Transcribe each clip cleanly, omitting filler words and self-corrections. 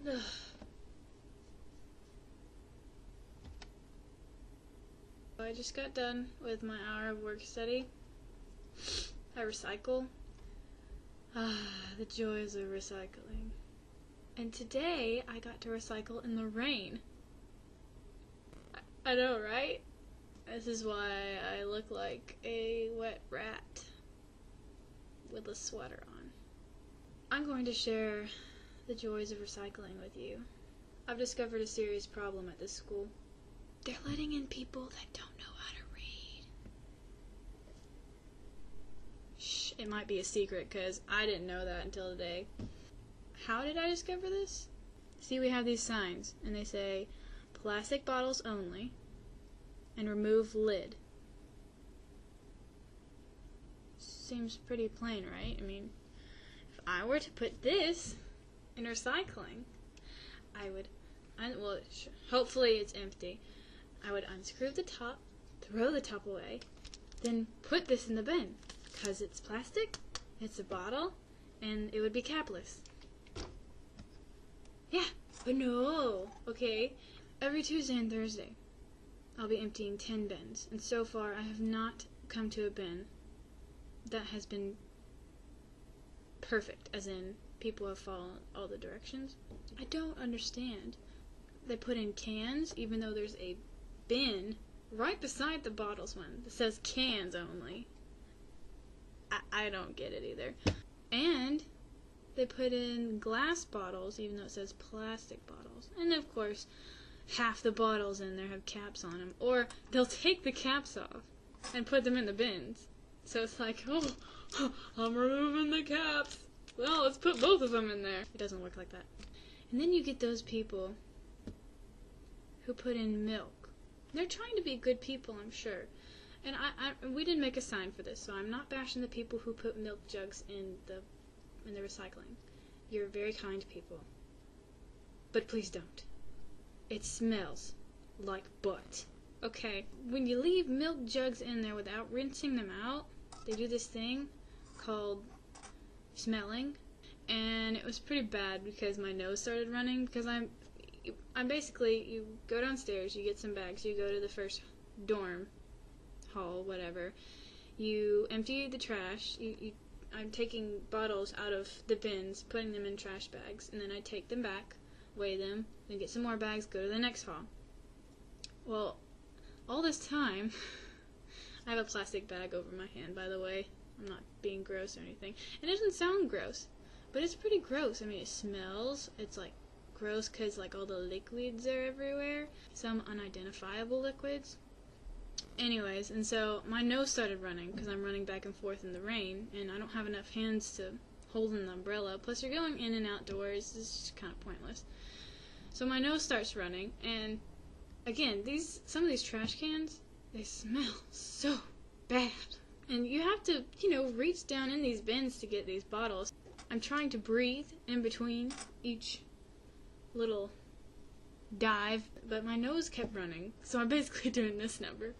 I just got done with my hour of work study. I recycle. The joys of recycling. And today I got to recycle in the rain. I know, right? This is why I look like a wet rat with a sweater on. I'm going to share the joys of recycling with you. I've discovered a serious problem at this school. They're letting in people that don't know how to read. Shh, it might be a secret because I didn't know that until today. How did I discover this? See, we have these signs and they say plastic bottles only and remove lid. Seems pretty plain, right? I mean, if I were to put this in recycling, I would, hopefully it's empty. I would unscrew the top, throw the top away, then put this in the bin. Because it's plastic, it's a bottle, and it would be capless. Yeah, but no. Okay, every Tuesday and Thursday, I'll be emptying 10 bins. And so far, I have not come to a bin that has been perfect, as in people have followed all the directions. I don't understand. They put in cans, even though there's a bin right beside the bottles one that says cans only. I don't get it either. And they put in glass bottles, even though it says plastic bottles. And of course, half the bottles in there have caps on them. Or they'll take the caps off and put them in the bins. So it's like, oh, I'm removing the caps. Well, let's put both of them in there. It doesn't work like that. And then you get those people who put in milk. They're trying to be good people, I'm sure. And we didn't make a sign for this, so I'm not bashing the people who put milk jugs in the recycling. You're very kind people. But please don't. It smells like butt. Okay, when you leave milk jugs in there without rinsing them out, they do this thing called smelling, and it was pretty bad because my nose started running because I'm basically, you go downstairs, you get some bags, you go to the first dorm hall, whatever, you empty the trash, I'm taking bottles out of the bins, putting them in trash bags, and then I take them back, weigh them, then get some more bags, go to the next hall. Well, all this time, I have a plastic bag over my hand, by the way. I'm not being gross or anything. It doesn't sound gross, but it's pretty gross. I mean, it smells, it's like gross because like all the liquids are everywhere, some unidentifiable liquids. Anyways, and so my nose started running because I'm running back and forth in the rain, and I don't have enough hands to hold an umbrella. Plus, you're going in and outdoors. It's just kind of pointless. So my nose starts running, and again, some of these trash cans, they smell so bad. And you have to, reach down in these bins to get these bottles. I'm trying to breathe in between each little dive, but my nose kept running, so I'm basically doing this number.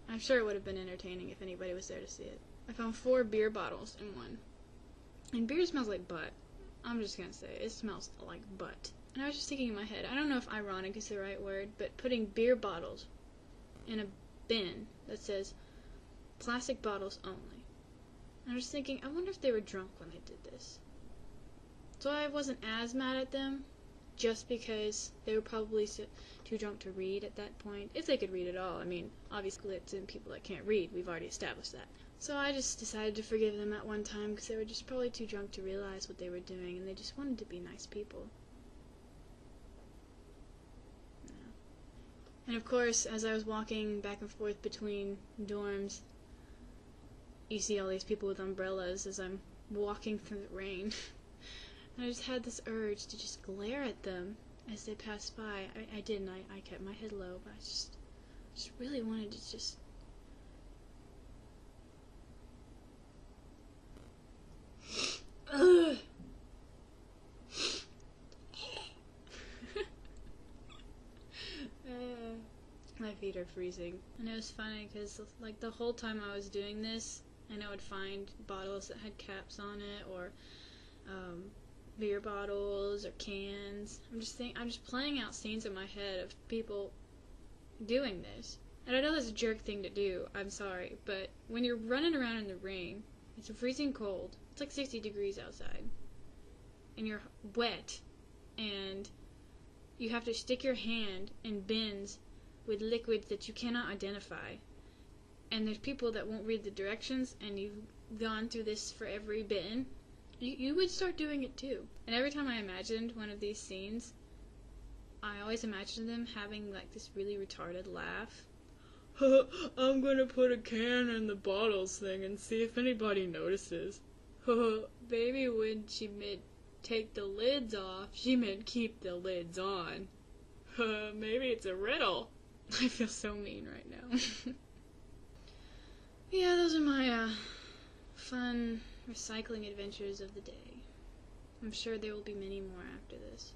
I'm sure it would have been entertaining if anybody was there to see it. I found 4 beer bottles in one. And beer smells like butt. I'm just gonna say, it smells like butt. And I was just thinking in my head, I don't know if ironic is the right word, but putting beer bottles in a bin that says plastic bottles only. And I was thinking, I wonder if they were drunk when they did this. So I wasn't as mad at them, just because they were probably too drunk to read at that point. If they could read at all. I mean, obviously it's in people that can't read. We've already established that. So I just decided to forgive them at one time because they were just probably too drunk to realize what they were doing, and they just wanted to be nice people. Yeah. And of course, as I was walking back and forth between dorms, you see all these people with umbrellas as I'm walking through the rain. And I just had this urge to just glare at them as they passed by. I didn't. I kept my head low, but I just really wanted to just... Ugh. My feet feet are freezing. And it was funny because, like, the whole time I was doing this, and I would find bottles that had caps on it, or beer bottles or cans. I'm just playing out scenes in my head of people doing this. And I know that's a jerk thing to do, I'm sorry, but when you're running around in the rain, it's freezing cold, it's like 60 degrees outside, and you're wet, and you have to stick your hand in bins with liquids that you cannot identify, and there's people that won't read the directions, and you've gone through this for every bin, you would start doing it too. And every time I imagined one of these scenes, I always imagined them having like this really retarded laugh. I'm gonna put a can in the bottles thing and see if anybody notices. Baby, when she meant take the lids off, she meant keep the lids on. Maybe it's a riddle. I feel so mean right now. Yeah, those are my fun recycling adventures of the day. I'm sure there will be many more after this.